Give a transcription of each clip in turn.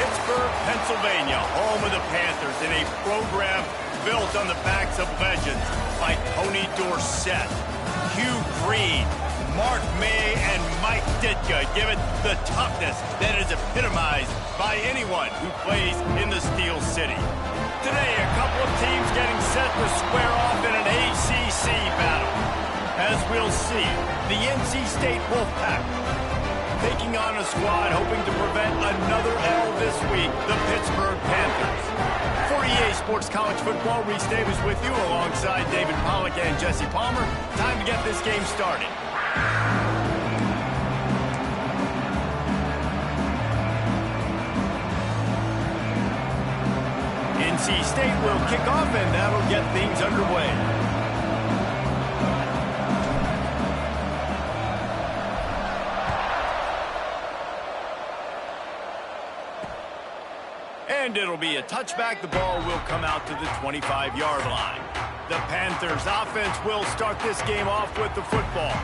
Pittsburgh, Pennsylvania, home of the Panthers, in a program built on the backs of legends like Tony Dorsett, Hugh Green, Mark May, and Mike Ditka, give it the toughness that is epitomized by anyone who plays in the Steel City. Today, a couple of teams getting set to square off in an ACC battle. As we'll see, the NC State Wolfpack taking on a squad hoping to prevent another L this week, the Pittsburgh Panthers. For EA Sports College Football, Reese Davis with you alongside David Pollack and Jesse Palmer. Time to get this game started. NC State will kick off, and that'll get things underway. And it'll be a touchback. The ball will come out to the 25-yard line. The Panthers offense will start this game off with the football.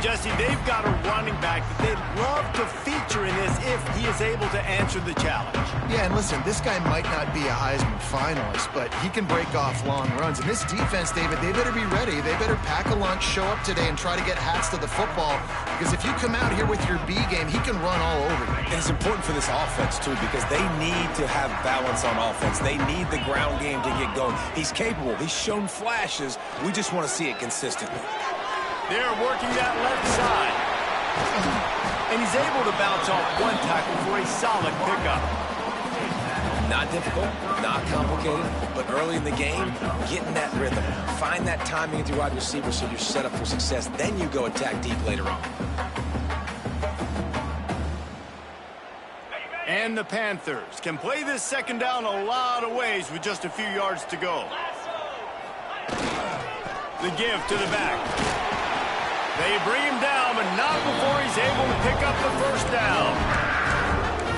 Jesse, they've got a running back that they'd love to feature in this if he is able to answer the challenge. Yeah, and listen, this guy might not be a Heisman finalist, but he can break off long runs. And this defense, David, they better be ready. They better pack a lunch, show up today, and try to get hats to the football. Because if you come out here with your B game, he can run all over you. And it's important for this offense, too, because they need to have balance on offense. They need the ground game to get going. He's capable. He's shown flashes. We just want to see it consistently. They're working that left side. And he's able to bounce off one tackle for a solid pickup. Not difficult, not complicated, but early in the game, getting that rhythm. Find that timing with your wide receiver so you're set up for success. Then you go attack deep later on. And the Panthers can play this second down a lot of ways with just a few yards to go. The give to the back. They bring him down, but not before he's able to pick up the first down.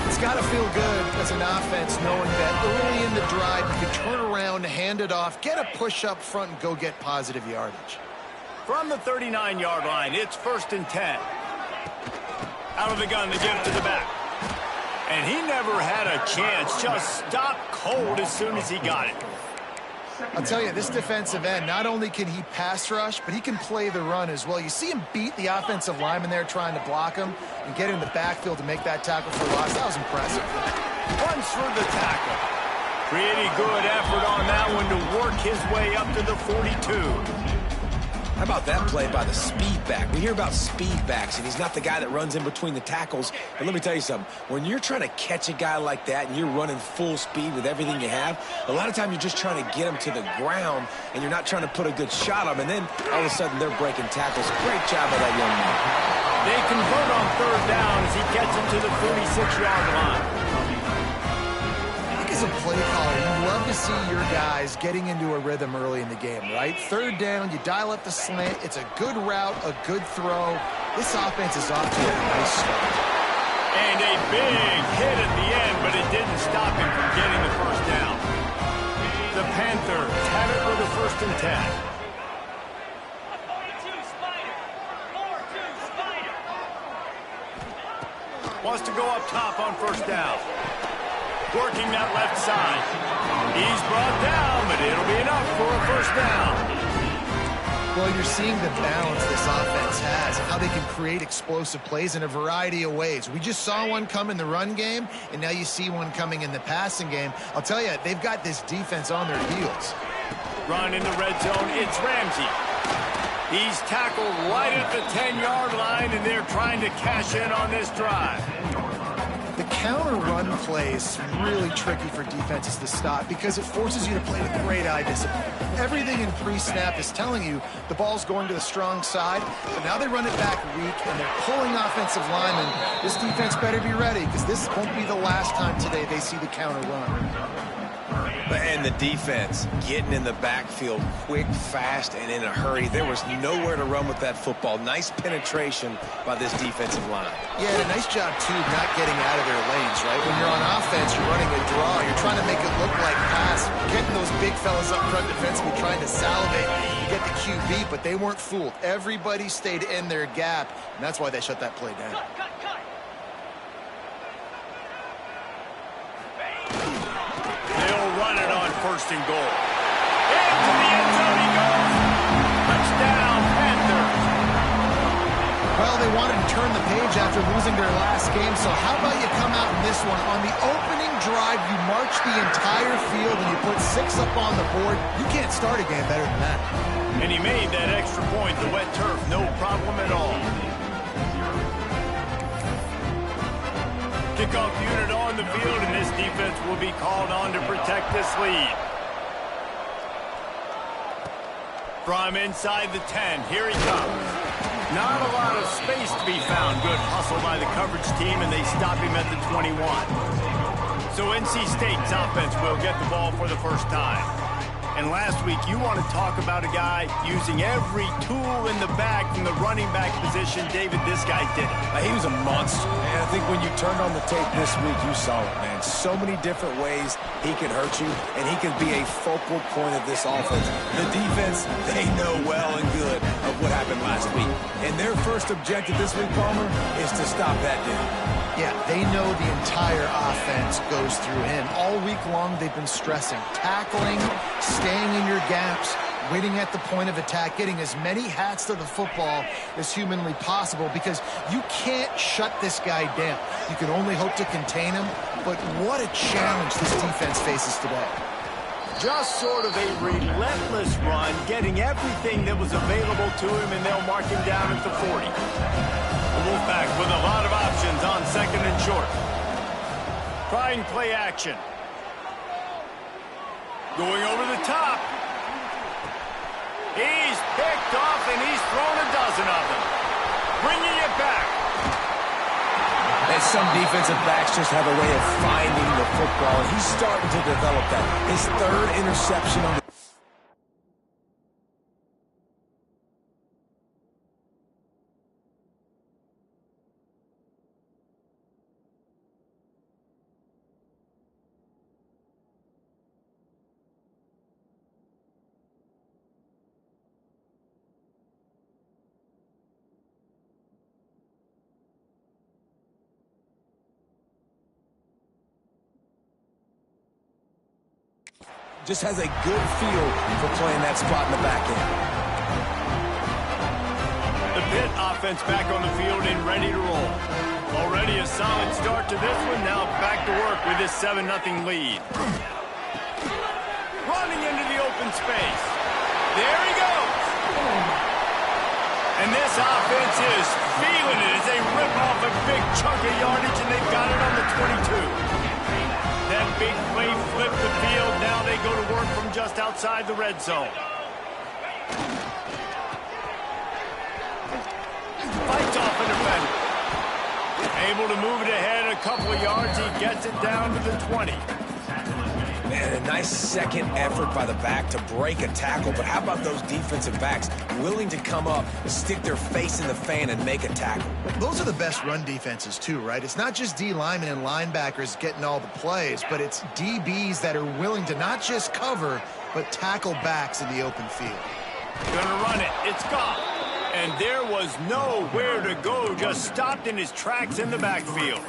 It's got to feel good as an offense knowing that early in the drive you can turn around, hand it off, get a push up front, and go get positive yardage. From the 39-yard line, it's 1st and 10. Out of the gun, the give to the back. And he never had a chance, just stopped cold as soon as he got it. I'll tell you, this defensive end, not only can he pass rush, but he can play the run as well. You see him beat the offensive lineman there trying to block him and get in the backfield to make that tackle for loss. That was impressive. Runs for the tackle. Pretty good effort on that one to work his way up to the 42. How about that play by the speed back? We hear about speed backs, and he's not the guy that runs in between the tackles. But let me tell you something. When you're trying to catch a guy like that and you're running full speed with everything you have, a lot of times you're just trying to get him to the ground, and you're not trying to put a good shot on him. And then all of a sudden they're breaking tackles. Great job by that young man. They convert on 3rd down as he gets him to the 46-yard line. As a play caller, you love to see your guys getting into a rhythm early in the game, right? 3rd down, you dial up the slant. It's a good route, a good throw. This offense is off to a nice start. And a big hit at the end, but it didn't stop him from getting the first down. The Panthers have it with a 1st and 10. Wants to go up top on 1st down. Working that left side. He's brought down, but it'll be enough for a 1st down. Well, you're seeing the balance this offense has and how they can create explosive plays in a variety of ways. We just saw one come in the run game, and now you see one coming in the passing game. I'll tell you, they've got this defense on their heels. Run in the red zone, it's Ramsey. He's tackled right at the 10-yard line, and they're trying to cash in on this drive. The counter run play is really tricky for defenses to stop because it forces you to play with great eye discipline. Everything in pre-snap is telling you the ball's going to the strong side, but now they run it back weak, and they're pulling offensive linemen. This defense better be ready because this won't be the last time today they see the counter run. And the defense getting in the backfield quick, fast, and in a hurry. There was nowhere to run with that football. Nice penetration by this defensive line. Yeah, and a nice job, too, not getting out of their lanes, right? When you're on offense, you're running a draw. You're trying to make it look like pass. You're getting those big fellas up front defensively trying to salivate. You get the QB, but they weren't fooled. Everybody stayed in their gap, and that's why they shut that play down. first and goal. Into the end zone he goes. Touchdown, Panthers. Well, they wanted to turn the page after losing their last game, so how about you come out in this one? On the opening drive, you march the entire field and you put 6 up on the board. You can't start a game better than that. And he made that extra point, the wet turf, no problem at all. Kickoff unit on the field, and this defense will be called on to protect this lead. From inside the 10, here he comes. Not a lot of space to be found. Good hustle by the coverage team, and they stop him at the 21. So NC State's offense will get the ball for the first time. And last week, you want to talk about a guy using every tool in the bag from the running back position. David, this guy did it. He was a monster. And I think when you turned on the tape this week, you saw it, man. So many different ways he can hurt you, and he can be a focal point of this offense. The defense, they know well and good of what happened last week. And their first objective this week, Palmer, is to stop that dude. Yeah, they know the entire offense goes through him. All week long, they've been stressing, tackling, staying in your gaps, waiting at the point of attack, getting as many hats to the football as humanly possible, because you can't shut this guy down. You can only hope to contain him, but what a challenge this defense faces today. Just sort of a relentless run, getting everything that was available to him, and they'll mark him down at the 40. The Wolfpack with a lot of options on second and short. Trying play action. Going over the top. He's picked off, and he's thrown a dozen of them. Bringing it back. And some defensive backs just have a way of finding the football, and he's starting to develop that. His 3rd interception on the just has a good feel for playing that spot in the back end. The Pitt offense back on the field and ready to roll. Already a solid start to this one. Now back to work with this 7-0 lead. Running into the open space. There he goes. And this offense is feeling it as they rip off a big chunk of yardage, and they've got it on the 22. That big play flipped the field. Now they go to work from just outside the red zone. Fights off a defender. Able to move it ahead a couple of yards. He gets it down to the 20. Man, a nice second effort by the back to break a tackle. But how about those defensive backs willing to come up, stick their face in the fan, and make a tackle? Those are the best run defenses, too, right? It's not just D linemen and linebackers getting all the plays, but it's DBs that are willing to not just cover, but tackle backs in the open field. Gonna run it. It's gone. And there was nowhere to go. Just stopped in his tracks in the backfield.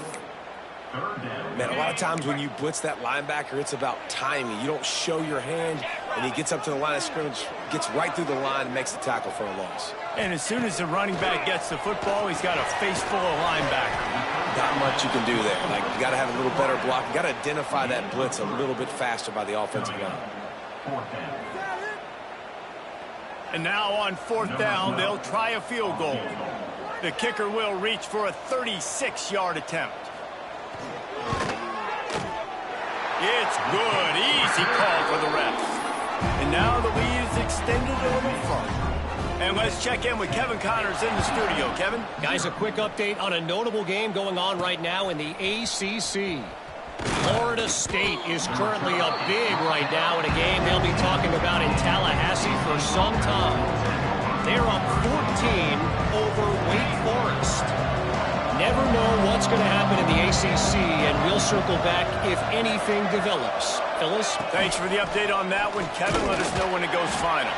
Man, a lot of times when you blitz that linebacker, it's about timing. You don't show your hand, and he gets up to the line of scrimmage, gets right through the line, and makes the tackle for a loss. And as soon as the running back gets the football, he's got a face full of linebackers. Not much you can do there. Like, you got to have a little better block. You got to identify that blitz a little bit faster by the offensive line. And now on 4th down, they'll try a field goal. The kicker will reach for a 36-yard attempt. It's good. Easy call for the refs. And now the lead is extended a little further. And let's check in with Kevin Connors in the studio. Kevin? Guys, a quick update on a notable game going on right now in the ACC. Florida State is currently up big right now in a game they'll be talking about in Tallahassee for some time. They're up 14 over Wake Forest. Never know what's going to happen in the ACC, and we'll circle back if anything develops. Phyllis? Thanks for the update on that one, Kevin. Let us know when it goes final.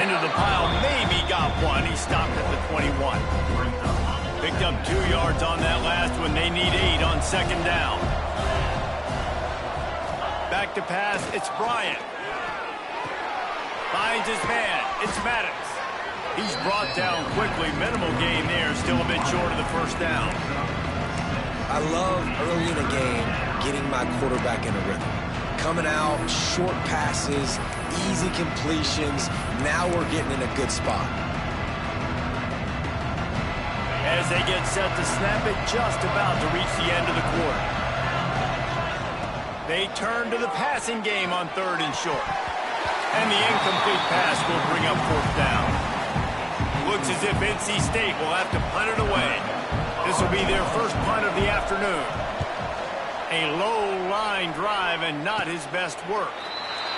Into the pile, maybe got one. He stopped at the 21. Picked up 2 yards on that last one. They need 8 on 2nd down. Back to pass, it's Bryant. Finds his man, it's Maddox. He's brought down quickly. Minimal gain there, still a bit short of the first down. I love early in the game getting my quarterback in a rhythm. Coming out, short passes, easy completions. Now we're getting in a good spot. As they get set to snap it, just about to reach the end of the quarter. They turn to the passing game on 3rd and short. And the incomplete pass will bring up 4th down. Looks as if NC State will have to punt it away. This will be their first punt of the afternoon. A low-line drive and not his best work.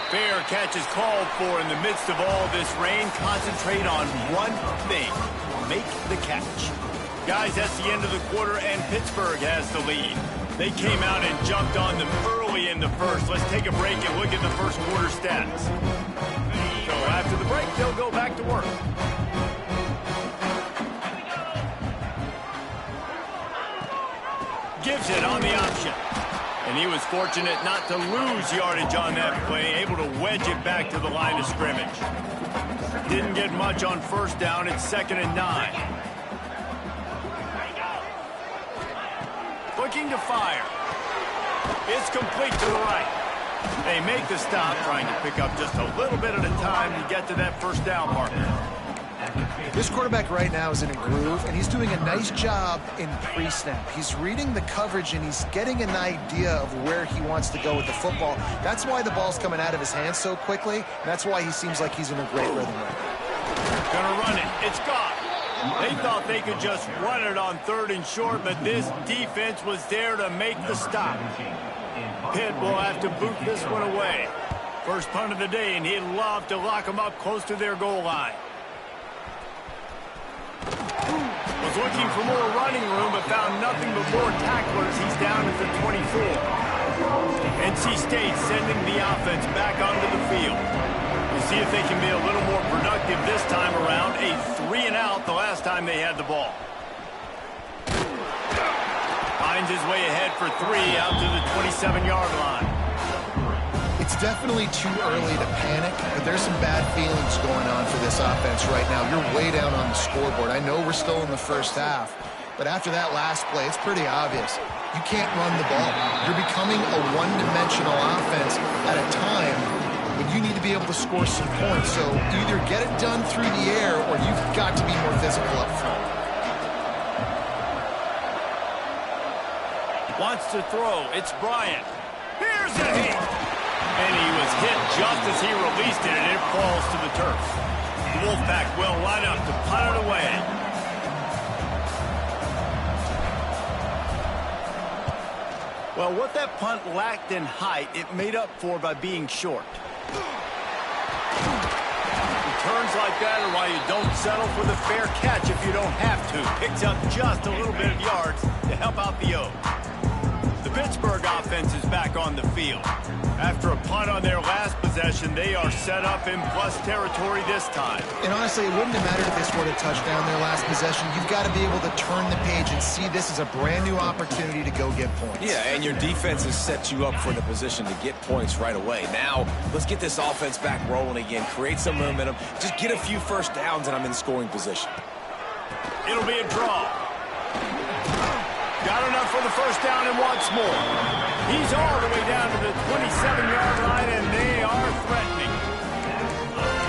Fair catch is called for in the midst of all this rain. Concentrate on one thing. Make the catch. Guys, that's the end of the quarter, and Pittsburgh has the lead. They came out and jumped on them early in the first. Let's take a break and look at the first quarter stats. So after the break, they'll go back to work. Gives it on the option. And he was fortunate not to lose yardage on that play, able to wedge it back to the line of scrimmage. Didn't get much on 1st down. It's 2nd and 9. Looking to fire. It's complete to the right. They make the stop, trying to pick up just a little bit at a time to get to that 1st down marker. This quarterback right now is in a groove, and he's doing a nice job in pre-snap. He's reading the coverage, and he's getting an idea of where he wants to go with the football. That's why the ball's coming out of his hands so quickly, and that's why he seems like he's in a great rhythm right now. Gonna run it. It's gone. They thought they could just run it on 3rd and short, but this defense was there to make the stop. Pitt will have to boot this one away. First punt of the day, and he'd love to lock them up close to their goal line. Was looking for more running room, but found nothing but more tacklers. He's down at the 24. NC State sending the offense back onto the field. We'll see if they can be a little more productive this time around. A 3-and-out the last time they had the ball. Finds his way ahead for 3 out to the 27-yard line. It's definitely too early to panic, but there's some bad feelings going on for this offense right now. You're way down on the scoreboard. I know we're still in the first half, but after that last play, it's pretty obvious. You can't run the ball. You're becoming a one-dimensional offense at a time when you need to be able to score some points. So either get it done through the air or you've got to be more physical up front. Wants to throw. It's Bryant. Here's a hit. And he was hit just as he released it, and it falls to the turf. The Wolfpack will line up to punt it away. Well, what that punt lacked in height, it made up for by being short. Returns like that are why you don't settle for the fair catch if you don't have to. Picks up just a little bit of yards to help out the O. The Pittsburgh offense is back on the field. After a punt on their last possession, they are set up in plus territory this time. And honestly, it wouldn't have mattered if they scored a touchdown their last possession. You've got to be able to turn the page and see this as a brand new opportunity to go get points. Yeah, and your defense has set you up for the position to get points right away. Now, let's get this offense back rolling again, create some momentum, just get a few first downs, and I'm in scoring position. It'll be a draw. Got enough for the first down and wants more. He's all the way down to the 27-yard line, and they are threatening.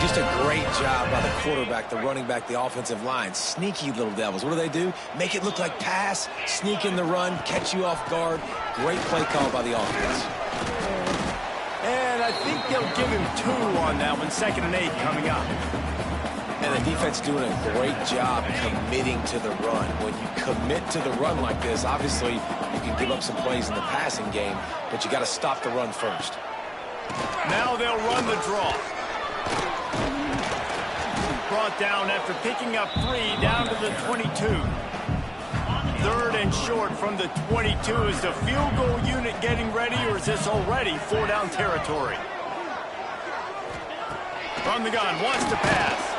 Just a great job by the quarterback, the running back, the offensive line. Sneaky little devils. What do? Make it look like pass, sneak in the run, catch you off guard. Great play call by the offense. And I think they'll give him 2 on that one. 2nd and 8 coming up. And the defense doing a great job committing to the run. When you commit to the run like this, obviously you can give up some plays in the passing game, but you got to stop the run first. Now they'll run the draw. Brought down after picking up 3 down to the 22. 3rd and short from the 22. Is the field goal unit getting ready, or is this already 4-down territory? From the gun, wants to pass.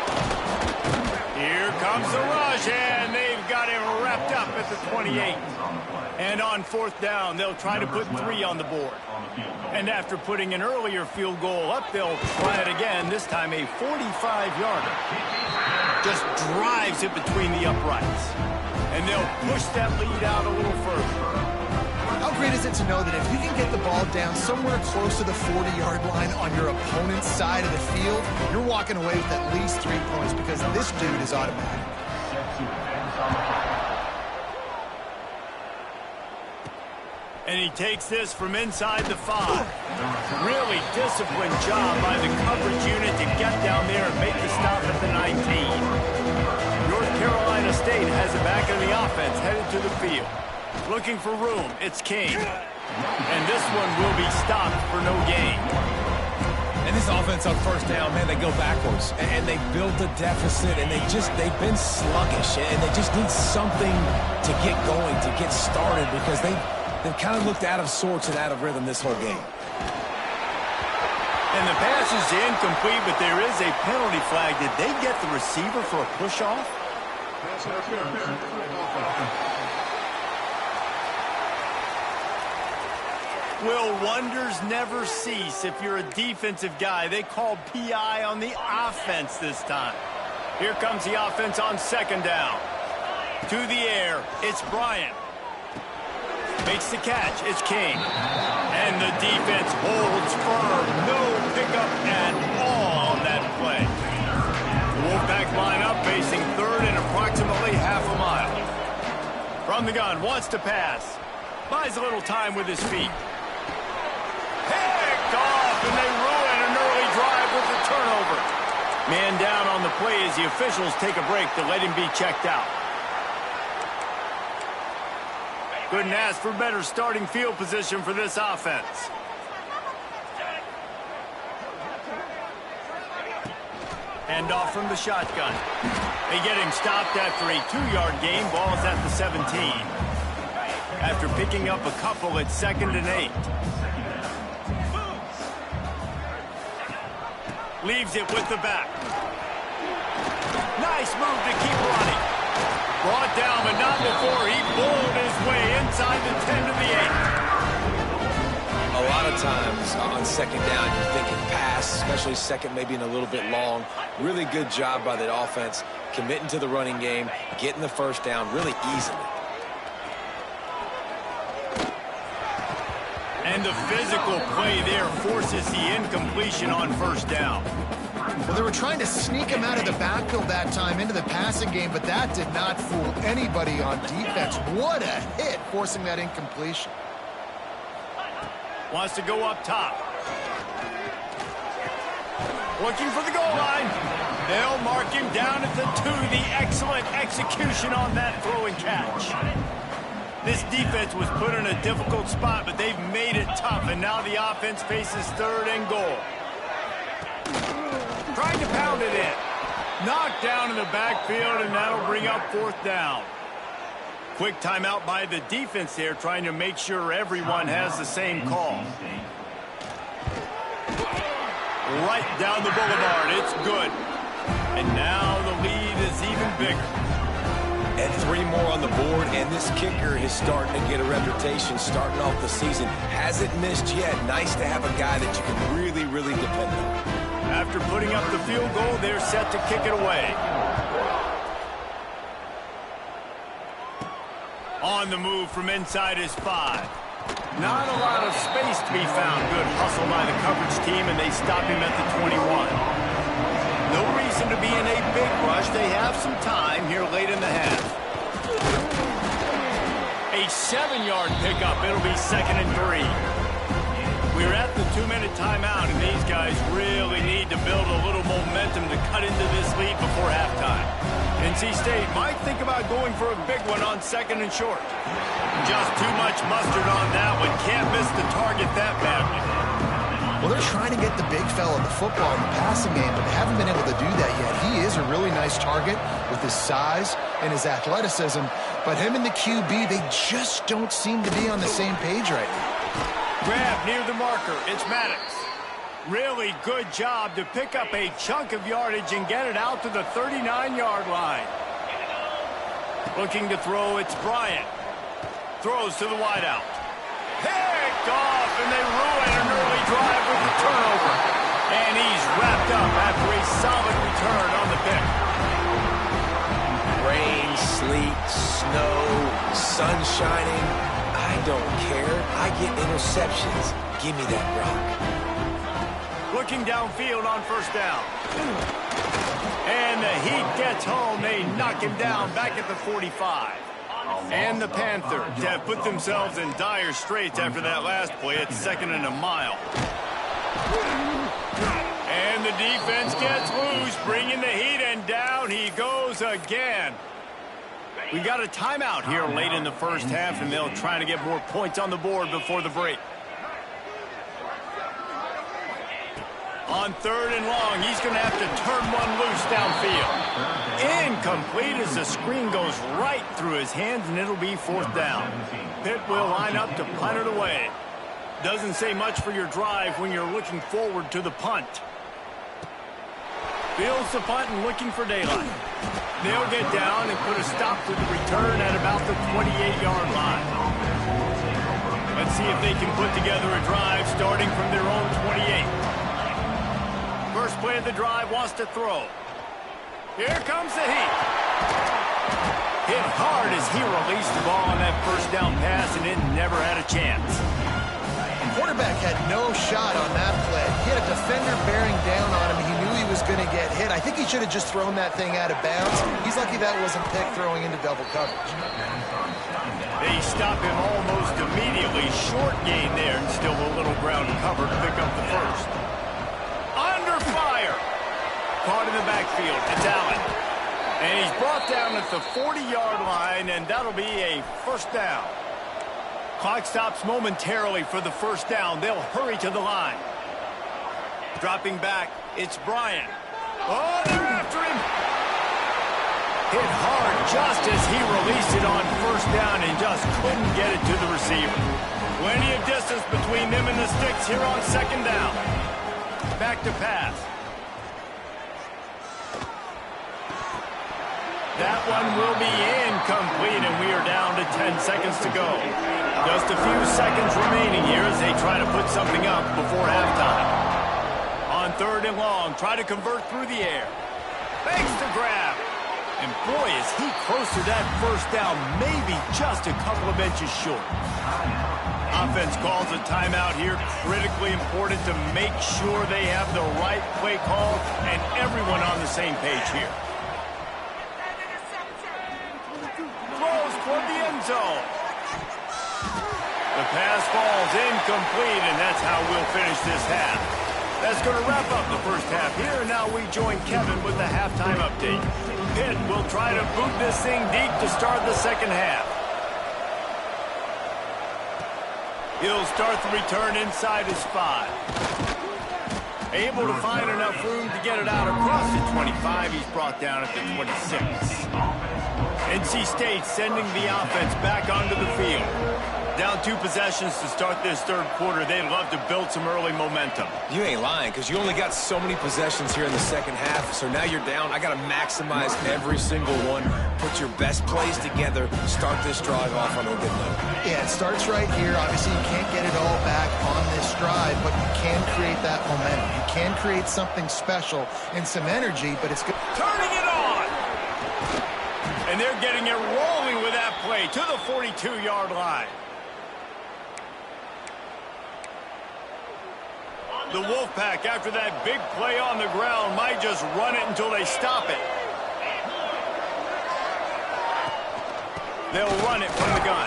Here comes the rush, and they've got him wrapped wrapped up at the 28. And on fourth down, they'll try to put 3 on the board. And after putting an earlier field goal up, they'll try it again, this time a 45-yarder. Just drives it between the uprights. And they'll push that lead out a little further. How great is it to know that if you can get the ball down somewhere close to the 40-yard line on your opponent's side of the field, you're walking away with at least 3 points because this dude is automatic. And he takes this from inside the 5. Really disciplined job by the coverage unit to get down there and make the stop at the 19. North Carolina State has it back in the offense, headed to the field. Looking for room, it's King. And this one will be stopped for no gain. And this offense on first down, man, they go backwards. And they built a deficit, and they've been sluggish. And they just need something to get going, to get started, because they've kind of looked out of sorts and out of rhythm this whole game. And the pass is incomplete, but there is a penalty flag. Did they get the receiver for a push-off? Will wonders never cease if you're a defensive guy? They called PI on the offense this time. Here comes the offense on second down. To the air, it's Bryant. Makes the catch, it's King. And the defense holds firm. No pickup at all on that play. The Wolfpack line up, facing third and approximately half a mile. From the gun, wants to pass. Buys a little time with his feet. Picked off, and they ruin an early drive with the turnover. Man down on the play as the officials take a break to let him be checked out. Couldn't ask for better starting field position for this offense. Hand off from the shotgun. They get him stopped after a 2-yard gain. Ball's at the 17. After picking up a couple, it's 2nd and 8. Leaves it with the back. Nice move to keep running. Brought down, but not before he bowled his way inside the 10 to the 8. A lot of times on second down, you're thinking pass, especially second, maybe in a little bit long. Really good job by that offense, committing to the running game, getting the first down really easily. And the physical play there forces the incompletion on first down. Well, they were trying to sneak him out of the backfield that time into the passing game, but that did not fool anybody on defense. What a hit, forcing that incompletion. Wants to go up top. Looking for the goal line. They'll mark him down at the 2. The excellent execution on that throw and catch. This defense was put in a difficult spot, but they've made it tough, and now the offense faces 3rd and goal. Trying to pound it in. Knocked down in the backfield, and that'll bring up 4th down. Quick timeout by the defense there, trying to make sure everyone has the same call. Right down the boulevard, it's good. And now the lead is even bigger. And 3 more on the board, and this kicker is starting to get a reputation starting off the season. Hasn't missed yet. Nice to have a guy that you can really, really depend on. After putting up the field goal, they're set to kick it away. On the move from inside his 5. Not a lot of space to be found. Good hustle by the coverage team, and they stop him at the 21. No reason to be in a big rush. They have some time here late in the half. A 7-yard pickup. It'll be 2nd and 3. We're at the 2-minute timeout, and these guys really need to build a little momentum to cut into this lead before halftime. NC State might think about going for a big one on 2nd and short. Just too much mustard on that one. Can't miss the target that badly. Well, they're trying to get the big fella the football in the passing game, but they haven't been able to do that yet. He is a really nice target with his size and his athleticism, but him and the QB, they just don't seem to be on the same page right now. Grab near the marker. It's Maddox. Really good job to pick up a chunk of yardage and get it out to the 39-yard line. Looking to throw, it's Bryant. Throws to the wideout. Picked off, and they ruin an early drive with the turnover. And he's wrapped up after a solid return on the pick. Rain, sleet, snow, sun shining. I don't care. I get interceptions. Give me that rock. Looking downfield on first down. And the Heat gets home. They knock him down back at the 45. And the Panthers have put themselves in dire straits after that last play. It's 2nd and a mile. And the defense gets loose, bringing the Heat, and down he goes again. We got a timeout here late in the first half, and they'll try to get more points on the board before the break. On 3rd and long, he's going to have to turn one loose downfield. Incomplete as the screen goes right through his hands, and it'll be 4th down. Pitt will line up to punt it away. Doesn't say much for your drive when you're looking forward to the punt. Fields the punt and looking for daylight. They'll get down and put a stop to the return at about the 28-yard line. Let's see if they can put together a drive starting from their own 28. First play of the drive, wants to throw. Here comes the Heat. Hit hard as he released the ball on that first down pass, and it never had a chance. Quarterback had no shot on that play. He had a defender bearing down on him. He knew he was going to get hit. I think he should have just thrown that thing out of bounds. He's lucky that wasn't picked throwing into double coverage. They stop him almost immediately. Short gain there, and still a little ground cover to pick up the first. Under fire. Caught in the backfield. It's Allen. And he's brought down at the 40-yard line, and that'll be a first down. Clock stops momentarily for the first down. They'll hurry to the line. Dropping back, it's Bryant. Oh, they're after him. Hit hard just as he released it on first down and just couldn't get it to the receiver. Plenty of distance between them and the sticks here on 2nd down. Back to pass. That one will be incomplete, and we are down to 10 seconds to go. Just a few seconds remaining here as they try to put something up before halftime. On 3rd and long, try to convert through the air. Makes the grab. And boy, is he close to that first down, maybe just a couple of inches short. Offense calls a timeout here. Critically important to make sure they have the right play call and everyone on the same page here. Throws toward the end zone. The pass falls incomplete, and that's how we'll finish this half. That's going to wrap up the first half here, and now we join Kevin with the halftime update. Pitt will try to boot this thing deep to start the second half. He'll start the return inside his 5. Able to find enough room to get it out across the 25. He's brought down at the 26. NC State sending the offense back onto the field. Down 2 possessions to start this 3rd quarter. They'd love to build some early momentum. You ain't lying, because you only got so many possessions here in the second half, so now you're down. I got to maximize every single one. Put your best plays together. Start this drive off on a good note. Yeah, it starts right here. Obviously, you can't get it all back on this drive, but you can create that momentum. You can create something special and some energy, but it's good. Turning it on! And they're getting it rolling with that play to the 42-yard line. The Wolfpack, after that big play on the ground, might just run it until they stop it. They'll run it from the gun.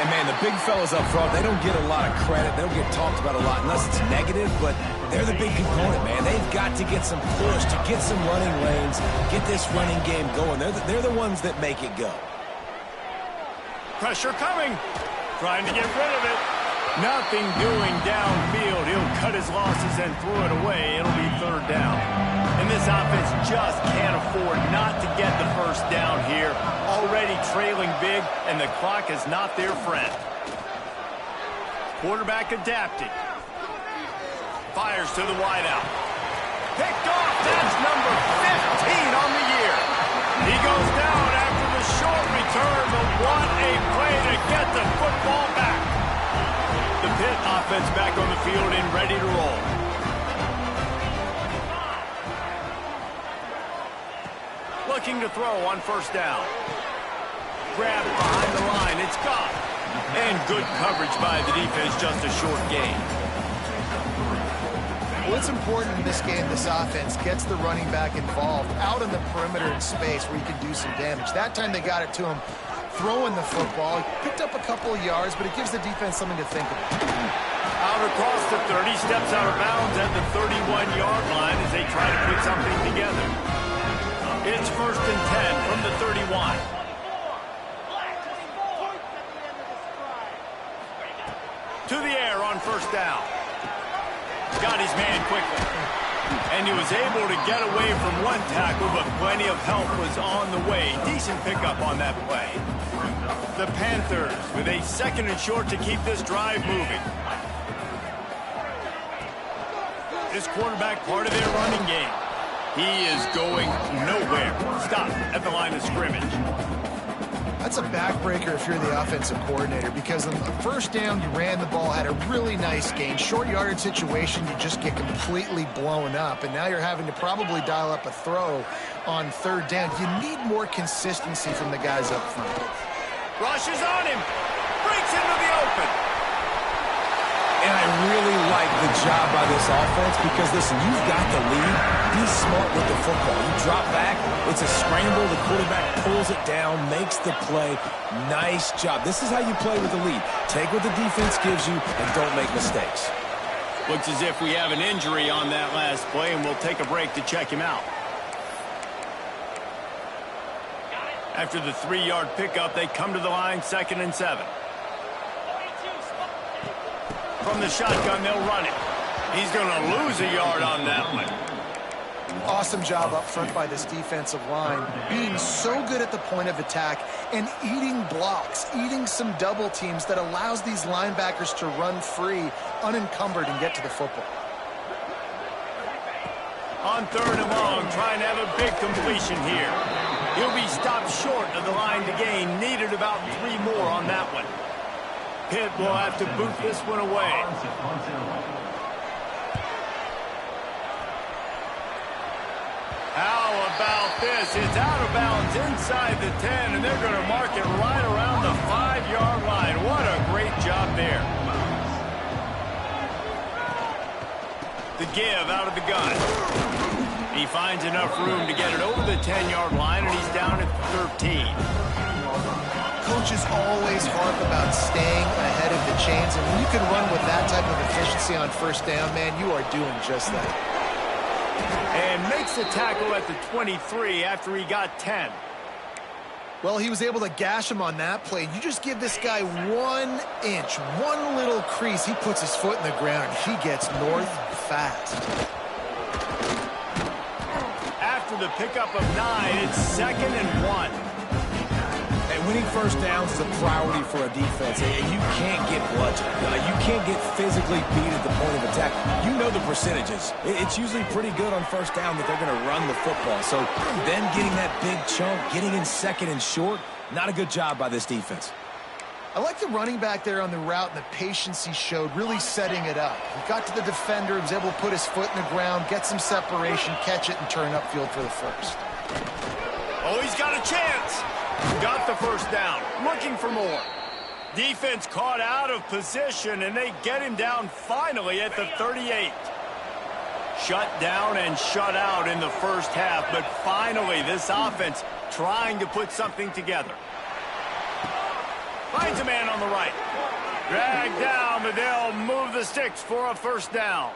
And, man, the big fellas up front, they don't get a lot of credit. They don't get talked about a lot unless it's negative, but they're the big component, man. They've got to get some push, to get some running lanes, get this running game going. They're the ones that make it go. Pressure coming. Trying to get rid of it. Nothing doing downfield. He'll cut his losses and throw it away. It'll be 3rd down. And this offense just can't afford not to get the first down here. Already trailing big, and the clock is not their friend. Quarterback adapting. Fires to the wideout. Picked off. That's number 15 on the year. He goes down after the short ready to roll. Looking to throw on first down. Grab behind the line. It's gone. And good coverage by the defense, just a short gain. Well, it's important in this game this offense gets the running back involved out on the perimeter in space where he can do some damage. That time they got it to him throwing the football. He picked up a couple of yards, but it gives the defense something to think about. Out across the 30, steps out of bounds at the 31-yard line as they try to put something together. It's 1st and 10 from the 31. To the air on first down. Got his man quickly. And he was able to get away from one tackle, but plenty of help was on the way. Decent pickup on that play. The Panthers with a 2nd and short to keep this drive moving. This quarterback part of their running game. He is going nowhere. Stop at the line of scrimmage. That's a backbreaker if you're the offensive coordinator, because on the first down, you ran the ball, had a really nice gain. Short yardage situation, you just get completely blown up, and now you're having to probably dial up a throw on 3rd down. You need more consistency from the guys up front. Rushes on him. Breaks into the open. And I really like the job by this offense because, listen, you've got the lead. Be smart with the football. You drop back, it's a scramble. The quarterback pulls it down, makes the play. Nice job. This is how you play with the lead. Take what the defense gives you and don't make mistakes. Looks as if we have an injury on that last play, and we'll take a break to check him out. After the 3-yard pickup, they come to the line, 2nd and 7. From the shotgun, they'll run it. He's going to lose a yard on that one. Awesome job up front by this defensive line, being so good at the point of attack and eating blocks, eating some double teams that allows these linebackers to run free, unencumbered, and get to the football. On 3rd and long, trying to have a big completion here. He'll be stopped short of the line to gain. Needed about 3 more on that one. Pitt will have to boot this one away. How about this? It's out of bounds inside the 10, and they're going to mark it right around the 5-yard line. What a great job there. The give out of the gun. He finds enough room to get it over the 10-yard line, and he's down at 13. Coaches always harp about staying ahead of the chains, and when you can run with that type of efficiency on first down, man, you are doing just that. And makes the tackle at the 23 after he got 10. Well, he was able to gash him on that play. You just give this guy 1 inch, one little crease, he puts his foot in the ground, and he gets north fast. After the pickup of 9, it's 2nd and 1. Winning first downs is a priority for a defense, and you can't get bludgeoned. You can't get physically beat at the point of attack. You know the percentages. It's usually pretty good on first down that they're going to run the football. So them getting that big chunk, getting in 2nd and short, not a good job by this defense. I like the running back there on the route and the patience he showed, really setting it up. He got to the defender, was able to put his foot in the ground, get some separation, catch it, and turn upfield for the first. Oh, he's got a chance. Got the first down. Looking for more. Defense caught out of position, and they get him down finally at the 38. Shut down and shut out in the first half, but finally this offense trying to put something together. Finds a man on the right. Dragged down, but they'll move the sticks for a first down.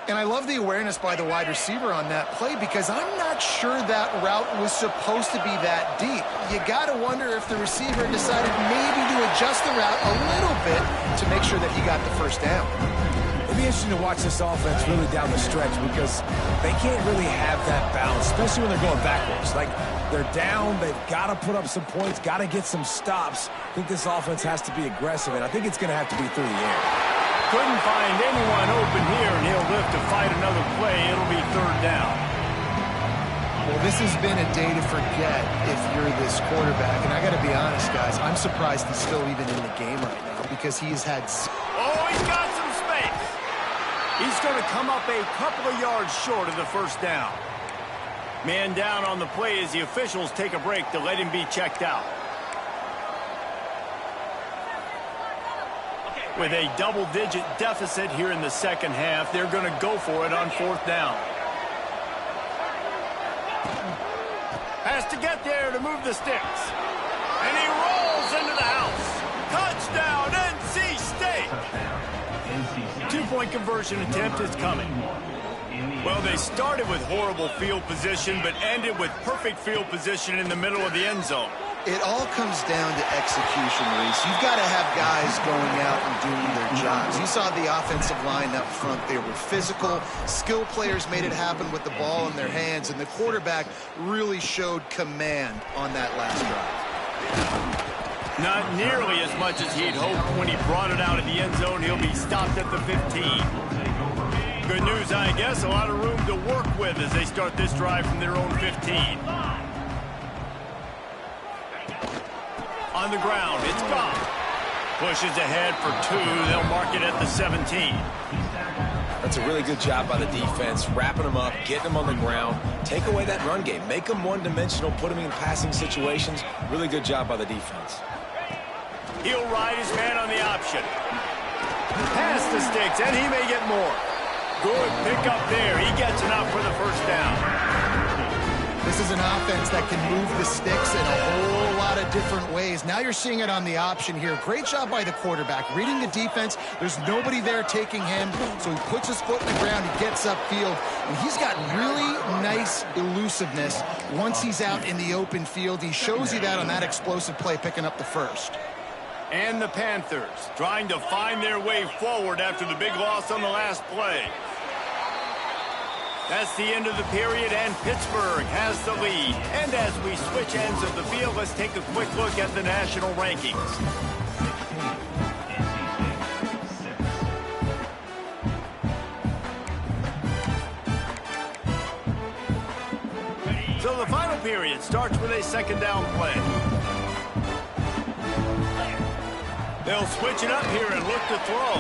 And I love the awareness by the wide receiver on that play because I'm not sure that route was supposed to be that deep. You got to wonder if the receiver decided maybe to adjust the route a little bit to make sure that he got the first down. It'll be interesting to watch this offense really down the stretch because they can't really have that balance, especially when they're going backwards. Like, they're down, they've got to put up some points, got to get some stops. I think this offense has to be aggressive, and I think it's going to have to be through the air. Couldn't find anyone open here, and he'll live to fight another play. It'll be 3rd down. Well, this has been a day to forget if you're this quarterback. And I got to be honest, guys, I'm surprised he's still even in the game right now because he has had... Oh, he's got some space. He's going to come up a couple of yards short of the first down. Man down on the play as the officials take a break to let him be checked out. With a double-digit deficit here in the second half, they're going to go for it on fourth down. Has to get there to move the sticks. And he rolls into the house. Touchdown, NC State! Two-point conversion attempt is coming. Well, they started with horrible field position, but ended with perfect field position in the middle of the end zone. It all comes down to execution, Reese. You've got to have guys going out and doing their jobs. You saw the offensive line up front. They were physical. Skill players made it happen with the ball in their hands, and the quarterback really showed command on that last drive. Not nearly as much as he'd hoped when he brought it out in the end zone. He'll be stopped at the 15. Good news, I guess. A lot of room to work with as they start this drive from their own 15. On the ground, it's gone. Pushes ahead for 2. They'll mark it at the 17. That's a really good job by the defense, wrapping them up, getting them on the ground, take away that run game, make them one-dimensional, put them in passing situations. Really good job by the defense. He'll ride his man on the option. Pass the sticks, and he may get more. Good pickup there. He gets enough for the first down. This is an offense that can move the sticks in a whole lot of different ways. Now you're seeing it on the option here. Great job by the quarterback. Reading the defense, there's nobody there taking him, so he puts his foot in the ground, he gets upfield, and he's got really nice elusiveness once he's out in the open field. He shows you that on that explosive play, picking up the first. And the Panthers trying to find their way forward after the big loss on the last play. That's the end of the period, and Pittsburgh has the lead. And as we switch ends of the field, let's take a quick look at the national rankings. So the final period starts with a second down play. They'll switch it up here and look to throw.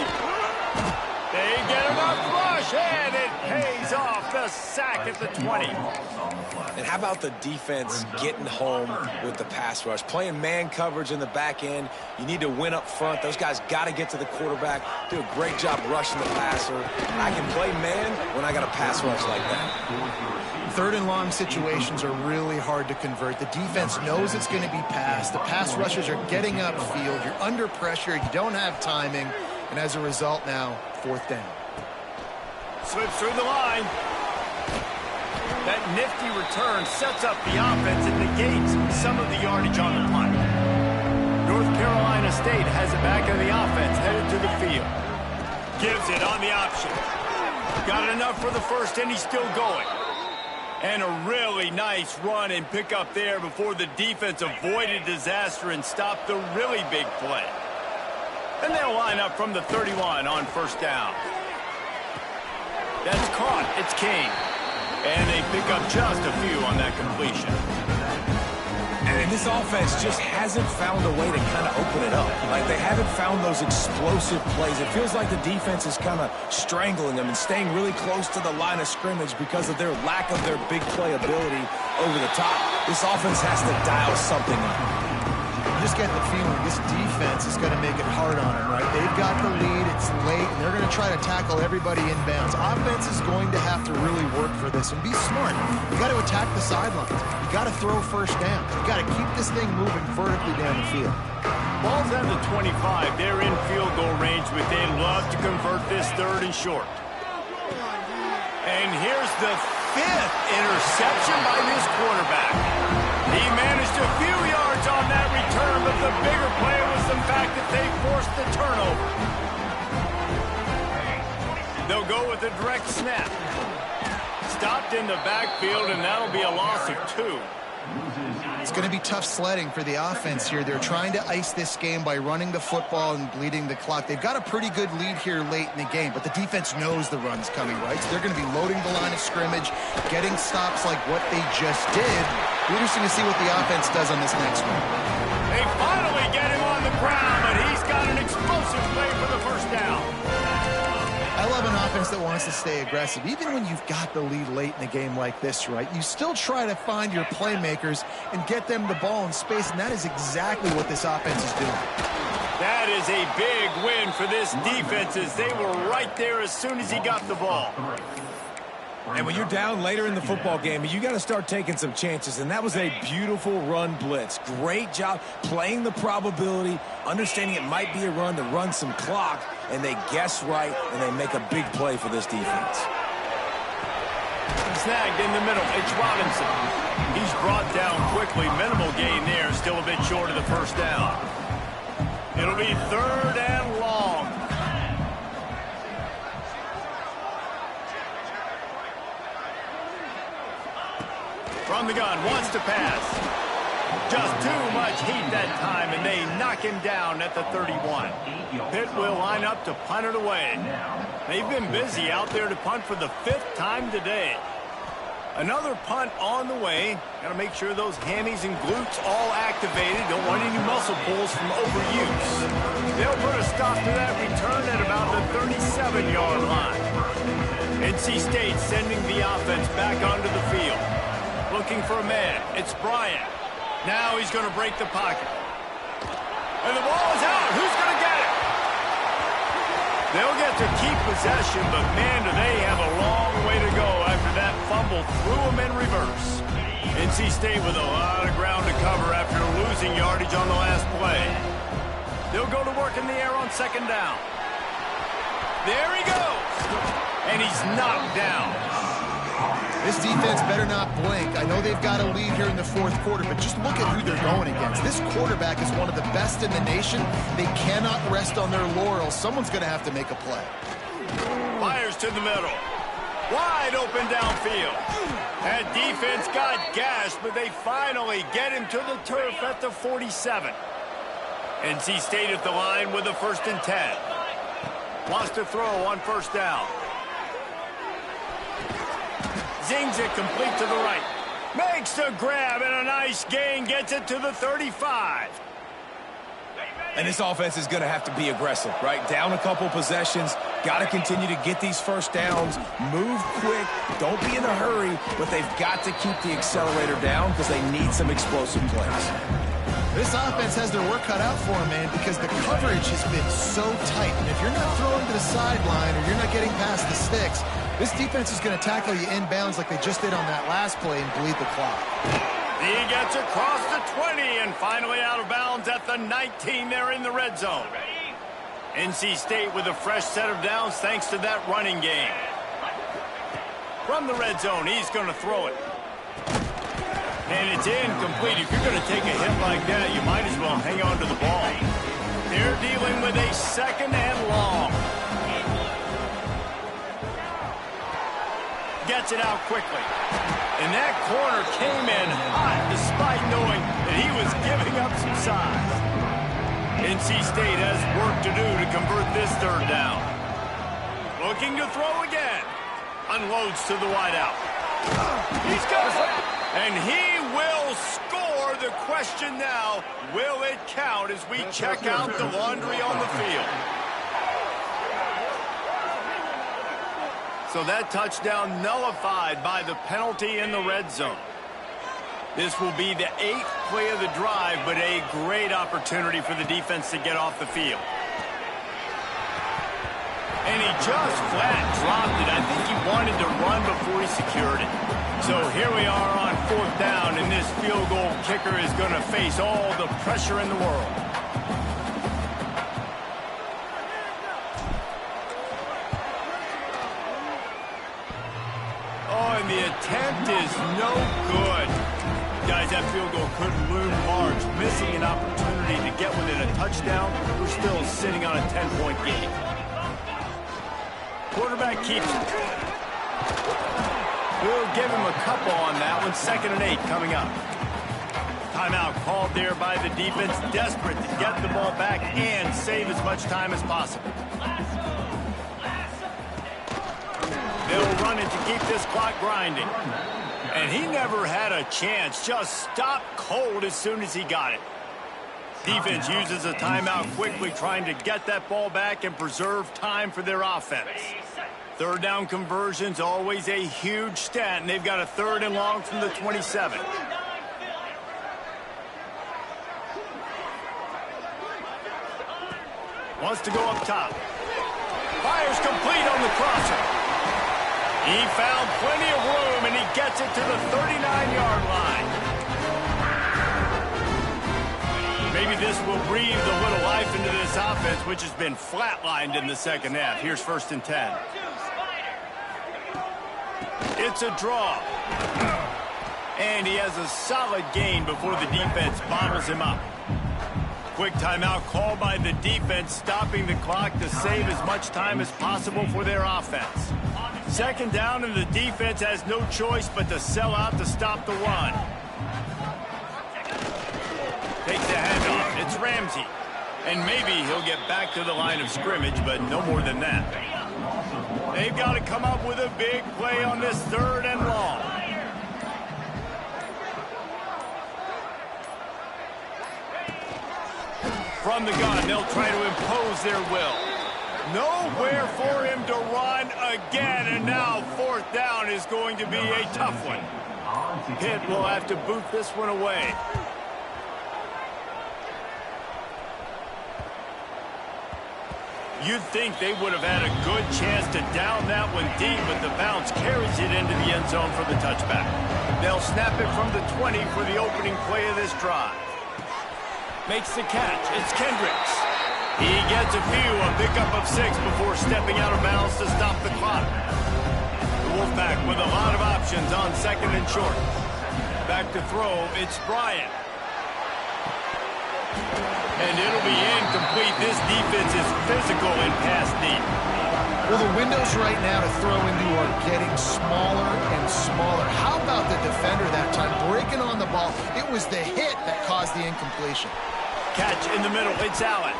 They get enough rush, and it pays off. The sack at the 20. And how about the defense getting home with the pass rush? Playing man coverage in the back end. You need to win up front. Those guys got to get to the quarterback. Do a great job rushing the passer. I can play man when I got a pass rush like that. Third and long situations are really hard to convert. The defense knows it's going to be passed. The pass rushers are getting upfield. You're under pressure. You don't have timing. And as a result now, fourth down. Slips through the line. That nifty return sets up the offense and negates some of the yardage on the punt. North Carolina State has it back in the offense, headed to the field. Gives it on the option. Got enough for the first, and he's still going. And a really nice run and pick up there before the defense avoided disaster and stopped the really big play. And they'll line up from the 31 on first down. That's caught. It's King. And they pick up just a few on that completion. And this offense just hasn't found a way to kind of open it up. Like, they haven't found those explosive plays. It feels like the defense is kind of strangling them and staying really close to the line of scrimmage because of their lack of their big play ability over the top. This offense has to dial something up. You just get the feeling this defense is going to make it hard on them, right? They've got the lead, it's late, and they're going to try to tackle everybody inbounds. Offense is going to have to really work for this and be smart. You got to attack the sidelines. You got to throw first downs. You got to keep this thing moving vertically down the field. Ball's at the 25. They're in field goal range, but they'd love to convert this third and short. And here's the 5th interception by this quarterback. He managed a few yards on that return, but the bigger play was the fact that they forced the turnover. They'll go with a direct snap. Stopped in the backfield, and that'll be a loss of 2. It's going to be tough sledding for the offense here. They're trying to ice this game by running the football and bleeding the clock. They've got a pretty good lead here late in the game, but the defense knows the run's coming, right? So they're going to be loading the line of scrimmage, getting stops like what they just did. Interesting to see what the offense does on this next one. They finally get him on the ground, but he's got an explosive play for the first down. I love an defense that wants to stay aggressive. Even when you've got the lead late in a game like this, right, you still try to find your playmakers and get them the ball in space, and that is exactly what this offense is doing. That is a big win for this defense as they were right there as soon as he got the ball. And when you're down later in the football game, you got to start taking some chances, and that was a beautiful run blitz. Great job playing the probability, understanding it might be a run to run some clock, and they guess right, and they make a big play for this defense. Snagged in the middle. It's Robinson. He's brought down quickly. Minimal gain there. Still a bit short of the first down. It'll be 3rd and long. From the gun, wants to pass. Just too much heat that time, and they knock him down at the 31. Pitt will line up to punt it away. They've been busy out there to punt for the 5th time today. Another punt on the way. Got to make sure those hammies and glutes all activated. Don't want any muscle pulls from overuse. They'll put a stop to that return at about the 37-yard line. NC State sending the offense back onto the field. Looking for a man. It's Bryant. Now he's going to break the pocket. And the ball is out. Who's going to get it? They'll get to keep possession, but man, do they have a long way to go after that fumble threw them in reverse. NC State with a lot of ground to cover after losing yardage on the last play. They'll go to work in the air on 2nd down. There he goes. And he's knocked down. This defense better not blink. I know they've got a lead here in the 4th quarter, but just look at who they're going against. This quarterback is one of the best in the nation. They cannot rest on their laurels. Someone's going to have to make a play. Fires to the middle. Wide open downfield. That defense got gashed, but they finally get him to the turf at the 47. NC State at the line with a 1st and 10. Wants to throw on 1st down. Zings it complete to the right. Makes the grab and a nice gain. Gets it to the 35. And this offense is going to have to be aggressive, right? Down a couple possessions. Got to continue to get these 1st downs. Move quick. Don't be in a hurry. But they've got to keep the accelerator down because they need some explosive plays. This offense has their work cut out for them, man, because the coverage has been so tight. And if you're not throwing to the sideline or you're not getting past the sticks, this defense is going to tackle you inbounds like they just did on that last play and bleed the clock. He gets across the 20 and finally out of bounds at the 19 there in the red zone. NC State with a fresh set of downs thanks to that running game. From the red zone, he's going to throw it. And it's incomplete. If you're going to take a hit like that, you might as well hang on to the ball. They're dealing with a 2nd and long. Gets it out quickly. And that corner came in hot despite knowing that he was giving up some size. NC State has work to do to convert this 3rd down. Looking to throw again. Unloads to the wideout. He's got it. And he will score. The question now, will it count as we check out the laundry on the field? So that touchdown nullified by the penalty in the red zone. This will be the 8th play of the drive, but a great opportunity for the defense to get off the field. And he just flat dropped it. I think he wanted to run before he secured it. So here we are on 4th down, and this field goal kicker is going to face all the pressure in the world. Oh, and the attempt is no good. Guys, that field goal could loom large. Missing an opportunity to get within a touchdown. We're still sitting on a 10-point game. Quarterback keeps it. We'll give him a couple on that one. 2nd and 8 coming up. Timeout called there by the defense. Desperate to get the ball back and save as much time as possible. They'll run it to keep this clock grinding. And he never had a chance. Just stopped cold as soon as he got it. Defense uses a timeout quickly, trying to get that ball back and preserve time for their offense. Third down conversion's always a huge stat, and they've got a 3rd and long from the 27. Wants to go up top. Fires complete on the crosser. He found plenty of room, and he gets it to the 39-yard line. Maybe this will breathe a little life into this offense, which has been flatlined in the second half. Here's 1st and 10. It's a draw. And he has a solid gain before the defense bottles him up. Quick timeout called by the defense, stopping the clock to save as much time as possible for their offense. 2nd down, and the defense has no choice but to sell out to stop the run. Takes the handoff. It's Ramsey. And maybe he'll get back to the line of scrimmage, but no more than that. They've got to come up with a big play on this 3rd and long. From the gun, they'll try to impose their will. Nowhere for him to run again, and now 4th down is going to be a tough one. Pitt will have to boot this one away. You'd think they would have had a good chance to down that one deep, but the bounce carries it into the end zone for the touchback. They'll snap it from the 20 for the opening play of this drive. Makes the catch. It's Kendricks. He gets a pickup of 6 before stepping out of bounds to stop the clock. The Wolfpack with a lot of options on 2nd and short. Back to throw. It's Bryant. And it'll be incomplete. This defense is physical in pass deep. Well, the windows right now to throw into are getting smaller and smaller. How about the defender that time breaking on the ball? It was the hit that caused the incompletion. Catch in the middle. It's Allen.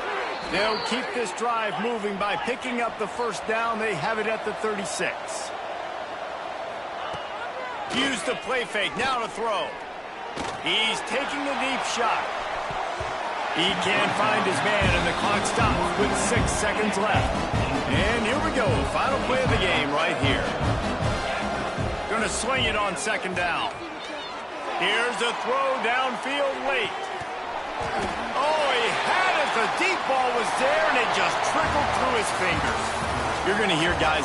They'll keep this drive moving by picking up the 1st down. They have it at the 36. Use the play fake. Now to throw. He's taking the deep shot. He can't find his man, and the clock stops with 6 seconds left. And here we go. Final play of the game right here. Going to swing it on 2nd down. Here's a throw downfield late. Oh, he had it. The deep ball was there, and it just trickled through his fingers. You're going to hear guys